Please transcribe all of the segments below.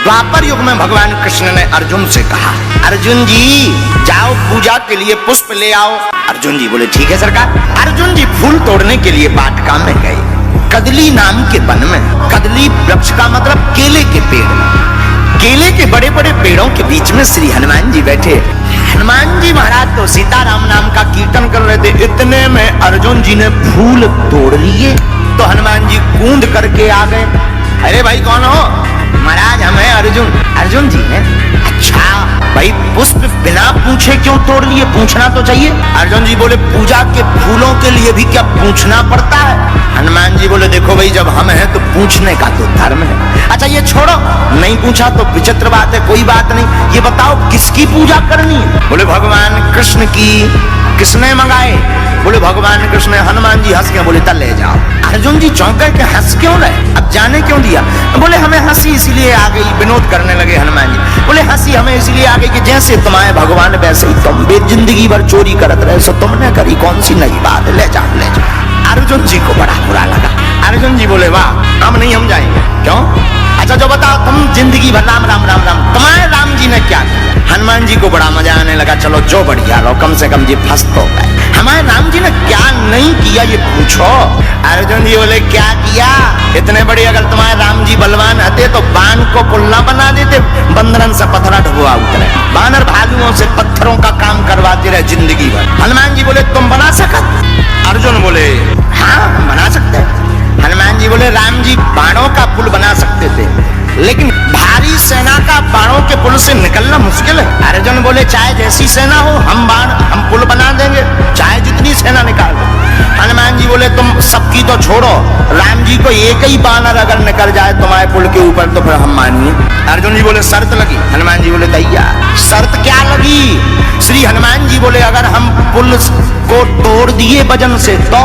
द्वापर युग में भगवान कृष्ण ने अर्जुन से कहा, अर्जुन जी जाओ पूजा के लिए पुष्प ले आओ। अर्जुन जी बोले ठीक है सरकार। अर्जुन जी फूल तोड़ने के लिए वाटिका में गए, कदली नाम के वन में। कदली वृक्ष का मतलब केले के पेड़। केले के बड़े बड़े पेड़ों के बीच में श्री हनुमान जी बैठे। हनुमान जी महाराज तो सीताराम नाम का कीर्तन कर रहे थे, इतने में अर्जुन जी ने फूल तोड़ लिए। तो हनुमान जी कूद करके आ गए। अरे भाई कौन हो? महाराज हम हैं अर्जुन। अर्जुन जी ने अच्छा भाई पुष्प बिना पूछे क्यों तोड़ लिए? पूछना तो चाहिए। अर्जुन जी बोले पूजा के फूलों के लिए भी क्या पूछना पड़ता है? हनुमान जी बोले देखो भाई जब हम हैं तो पूछने का तो धर्म है। अच्छा ये छोड़ो, नहीं पूछा तो विचित्र बात है, कोई बात नहीं। ये बताओ किसकी पूजा करनी है? बोले भगवान कृष्ण की। किसने मंगाए? बोले भगवान कृष्ण। हनुमान जी हंस के बोले तब ले जाओ। अर्जुन जी चौंक के हंस क्यों रहे? अब जाने क्यों दिया? बोले हमें हंसी इसलिए आ गई। विनोद करने लगे हनुमान जी। बोले हंसी हमें इसलिए आ गई कि जैसे तुम्हारे भगवान वैसे ही तुम भी जिंदगी भर चोरी करत रहे, सो तुमने करी, कौन सी नई बात है, ले जाओ ले जाओ। अर्जुन जी को बड़ा बुरा लगा। अर्जुन जी बोले वाह हम नहीं, हम जाएंगे। क्यों? अच्छा जो बताओ तुम जिंदगी भर राम राम राम राम, तुम्हारे राम जी ने क्या किया? हनुमान जी को बड़ा मजा आने लगा, चलो जो बढ़िया रहो, कम से कम जी फंस तो गए। हमारे राम जी ने क्या नहीं किया ये पूछो। अर्जुन जी बोले क्या किया? इतने बड़े अगर तुम्हारे राम जी बलवान आते तो बाण को पुल्ला बना देते, बंदरन से पत्थरा ढुआ उतरे। बानर भालुओं से पत्थरों का काम करवाते रहे जिंदगी भर। हनुमान जी बोले तुम बना सकत? अर्जुन बोले हाँ बना सकते हैं। हनुमान जी बोले राम जी बाणों का पुल बना सकते थे, लेकिन भारी सेना का बाणों के पुल से निकलना मुश्किल है। अर्जुन बोले चाहे जैसी सेना हो हम पुल बना देंगे, चाहे जितनी सेना निकाल दो। हनुमान जी बोले तुम सबकी तो छोड़ो, राम जी को एक ही बानर अगर निकल जाए तुम्हारे पुल के ऊपर तो फिर हम मानिए। अर्जुन जी बोले शर्त लगी? हनुमान जी बोले तैयार। शर्त क्या लगी? श्री हनुमान जी बोले अगर हम पुल को तोड़ दिए वजन से तो।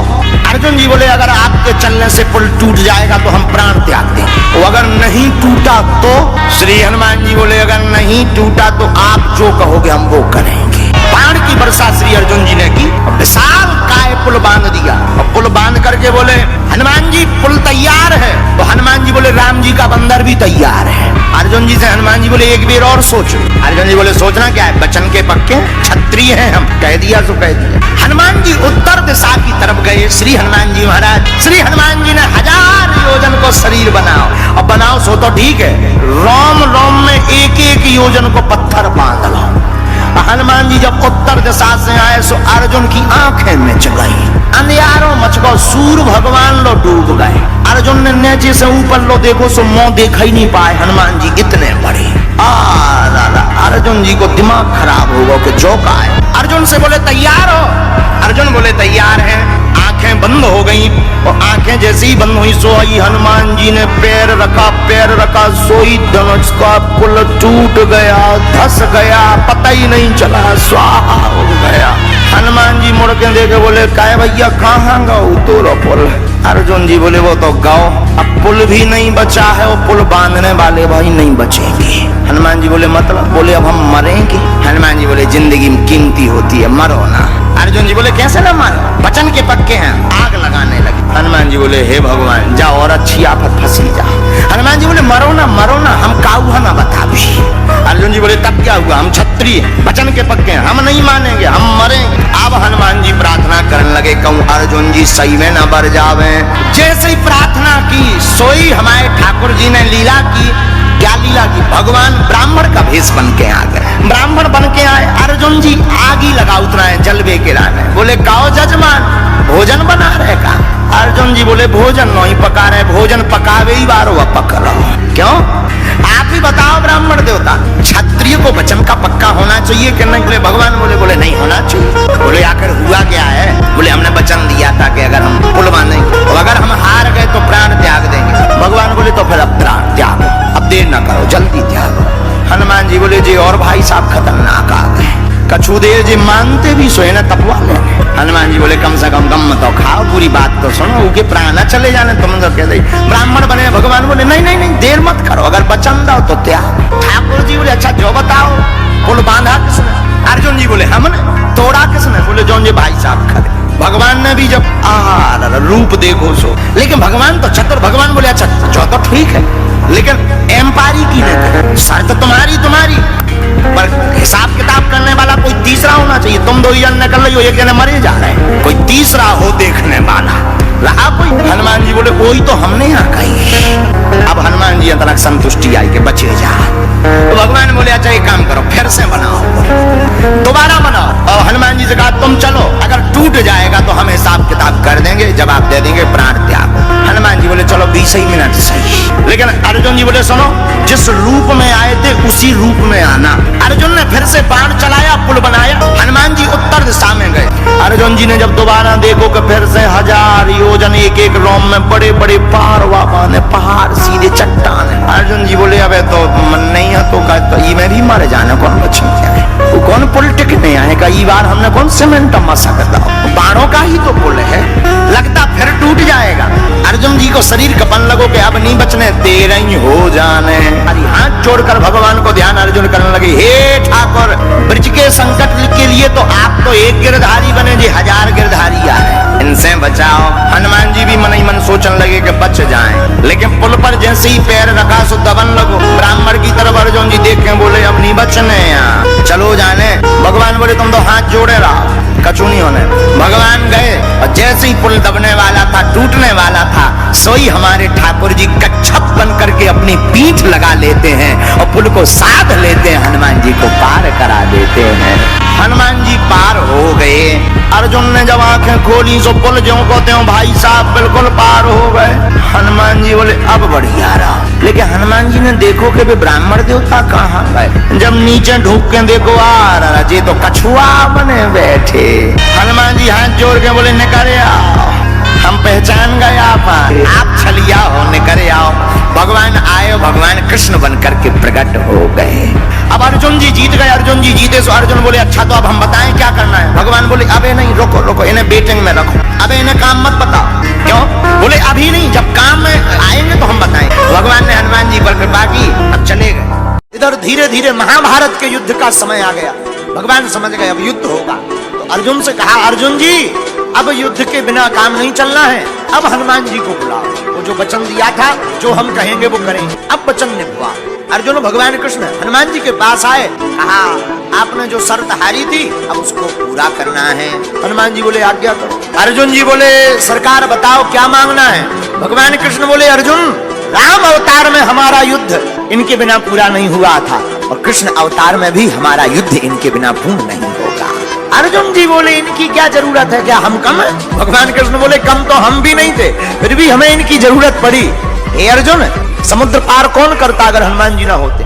अर्जुन जी बोले अगर आपके चलने से पुल टूट जाएगा तो हम प्राण त्याग देंगे, और अगर नहीं टूटा तो? श्री हनुमान जी बोले अगर नहीं टूटा तो आप जो कहोगे हम वो करेंगे। बाण की वर्षा श्री अर्जुन जी ने की, विशाल काय पुल बांध दिया। और पुल बांध करके बोले हनुमान जी पुल तैयार है। तो हनुमान जी बोले राम जी का बंदर भी तैयार है। अर्जुन जी से हनुमान जी बोले एक बेर और सोचो। अर्जुन जी बोले सोचना क्या है, बचन के पक्के क्षत्रिय हैं हम, कह दिया तो कह दिया। हनुमान जी उत्तर दिशा की तरफ गए। श्री हनुमान जी महाराज, श्री हनुमान जी ने 1000 योजन को शरीर बनाओ, और बनाओ सो तो ठीक है, रोम रोम में एक एक योजन को पत्थर बांध लो। हनुमान जी जब उत्तर दिशा से आए सो अर्जुन की आंखें मिच गई, अंधियारों मच गो, सूर्य भगवान लो डूब गए। अर्जुन ने नीचे से ऊपर लो देखो सो मुंह देखा ही नहीं पाए, हनुमान जी इतने बड़े। अर्जुन जी को दिमाग खराब होगा कि जो का है। अर्जुन से बोले तैयार हो? अर्जुन बोले तैयार हैं। आंखें बंद हो गई, और आंखें जैसे ही बंद हुई सोई हनुमान जी ने पैर रखा सोई धनुष का पुल टूट गया, धस गया, पता ही नहीं चला, स्वाहा हो गया। हनुमान जी मुड़ के देखे बोले काय भैया कहाँ गाओ तोरो पुल? अर्जुन जी बोले वो तो गाओ, अब पुल भी नहीं बचा है, वो पुल बांधने वाले भाई नहीं बचेंगे। हनुमान जी बोले मतलब? बोले अब हम मरेंगे। हनुमान जी बोले जिंदगी में कीमती होती है, मरो ना। अर्जुन जी बोले कैसे ना मारो, वचन के पक्के हैं। आग लगाने लगे। हनुमान जी बोले हे भगवान जाओ और अच्छी आफत फंसी जा। हनुमान जी बोले मरो ना हम काऊ ना बता भी। अर्जुन जी बोले तब क्या हुआ, हम क्षत्रिय वचन के पक्के हैं, हम नहीं मानेंगे, हम मरेंगे। अब हनुमान जी प्रार्थना करने लगे, कहूँ अर्जुन जी सही में न बर जावे। जैसे ही प्रार्थना की सोई हमारे ठाकुर जी ने लीला की। क्या लीला की? भगवान ब्राह्मण का भेष बन के आ गए। ब्राह्मण बन के आए। अर्जुन जी आग ही लगा उतरा है जलवे के राने। बोले काओ जजमान भोजन बना रहे का? अर्जुन जी बोले भोजन नहीं पका रहे, भोजन पकावे ही बारो पक लो। क्यों? आप ही बताओ ब्राह्मण देवता, क्षत्रिय को वचन का पक्का होना चाहिए कि नहीं? बोले भगवान बोले नहीं होना चाहिए। बोले आखिर हुआ क्या है? बोले हमने वचन दिया था कि अगर हम पुल बांधेंगे और अगर हम हार गए तो प्राण त्याग देंगे। भगवान बोले तो फिर अब प्राण त्यागो, अब देर ना करो, जल्दी त्यागो। हनुमान जी बोले जी और भाई साहब खतरनाक आ गए, कछु देर जी मानते भी सोए ना तपवा लेंगे। हनुमान जी बोले कम से कम गम तो खाओ, पूरी बात तो सुनो, उनके प्राण चले जाने तुम तो कह दे ब्राह्मण बने। भगवान बोले नहीं देर मत करो, अगर वचन दो तो त्याग। ठाकुर जी बोले अच्छा जो बताओ पुल बांधा किसने? अर्जुन जी बोले हमने। तोड़ा किसने? बोले जो ये भाई साहब खड़े। भगवान ने भी जब रूप देखो सो, लेकिन भगवान तो चतुर। भगवान बोले अच्छा जो तो ठीक है, लेकिन एम्पायरी की नहीं। होना चाहिए। तुम 2 जन निकल रही हो, एक जने मरे जा रहे हैं, कोई तीसरा हो देखने वाला रहा कोई। हनुमान जी बोले वही तो हमने यहाँ कही। अब हनुमान जी अंतरक संतुष्टि आई के बचे जा। तो भगवान बोले अच्छा एक काम करो, फिर से बनाओ, दोबारा बनाओ। और हनुमान जी से कहा तुम चलो, अगर टूट जाएगा तो हम हिसाब किताब कर देंगे, जवाब दे देंगे, प्राण त्याग। हनुमान जी बोले चलो 20 ही मिनट सही। लेकिन अर्जुन जी बोले सुनो, जिस रूप में आए थे उसी रूप में आना। अर्जुन ने फिर से बाण चलाया, पुल बनाया, हनुमान जी उत्तर दिशा में गए। अर्जुन जी ने जब दोबारा देखो कि फिर से 1000 योजन एक एक रोम में बड़े बड़े पहाड़ सीधे चट्टान है। अर्जुन जी बोले अबे तो मन नहीं है तो ई में भी मारे जाना, कौन बचेंगे, वो कौन पुल टिकने आएगा, ई बार हमने कौन सीमेंट मसा कर दो, बाणों का ही तो पुल है, लगता फिर टूट जाएगा। अर्जुन जी को शरीर कपन लगो कि अब नहीं बचने, तेरे ही हो जाने। अरे हाथ जोड़कर भगवान को ध्यान अर्जुन करने लगे, हे ठाकुर ब्रज के संकट के लिए तो आप तो एक गिरधारी बने जी, 1000 गिरधारी आ रहे, इनसे बचाओ। हनुमान जी भी मन ही मन सोचने लगे कि बच जाएं, लेकिन पुल पर जैसे ही पैर रखा सो दबन लगो। ब्राह्मण की तरफ अर्जुन जी देख के बोले अब नहीं बचने यहाँ, चलो जाने। भगवान बोले तुम तो हाथ जोड़े रहो, कछु नहीं होने। भगवान गए और जैसे ही पुल दबने वाला था, टूटने वाला था, सोई हमारे ठाकुर जी कच्छप बन करके अपनी पीठ लगा लेते हैं और पुल को साध लेते हैं, हनुमान जी को पार करा देते हैं। हनुमान जी पार हो गए। अर्जुन ने जब आंखें खोली सो पुल ज्यों को त्यों भाई साहब बिल्कुल पार हो गए। हनुमान जी बोले अब बढ़िया रहा। लेकिन हनुमान जी ने देखो कि वे ब्राह्मण देवता कहाँ गए। जब नीचे ढूक के देखो आ रहा जी तो कछुआ बने बैठे। हनुमान जी हाथ जोड़ के बोले निकले आओ, हम पहचान गए आप छलिया हो, निकले आओ। भगवान आए, भगवान कृष्ण बन करके प्रकट हो गए। अब अर्जुन जी जीत गए। अर्जुन जी जीते तो अर्जुन बोले अच्छा तो अब हम बताएं क्या करना है। भगवान बोले अबे नहीं, रुको रुको, इन्हें बेटिंग में रखो, अबे इन्हें काम मत बताओ। क्यों? बोले अभी नहीं, जब काम में आएंगे तो हम बताएं। भगवान ने हनुमान जी पर कृपा की, अब चले गए। इधर धीरे धीरे महाभारत के युद्ध का समय आ गया। भगवान समझ गए अब युद्ध होगा, तो अर्जुन से कहा अर्जुन जी अब युद्ध के बिना काम नहीं चलना है, अब हनुमान जी को बुलाओ। वो जो वचन दिया था, जो हम कहेंगे वो करेंगे, अब वचन निभवा। अर्जुन भगवान कृष्ण हनुमान जी के पास आए, कहा आपने जो शर्त हारी थी अब उसको पूरा करना है। हनुमान जी बोले आज्ञा करो। अर्जुन जी बोले सरकार बताओ क्या मांगना है। भगवान कृष्ण बोले अर्जुन राम अवतार में हमारा युद्ध इनके बिना पूरा नहीं हुआ था और कृष्ण अवतार में भी हमारा युद्ध इनके बिना पूर्ण नहीं होगा। अर्जुन जी बोले इनकी क्या जरूरत है, क्या हम कम है? भगवान कृष्ण बोले कम तो हम भी नहीं थे, फिर भी हमें इनकी जरूरत पड़ी। हे अर्जुन समुद्र पार कौन करता अगर हनुमान जी ना होते।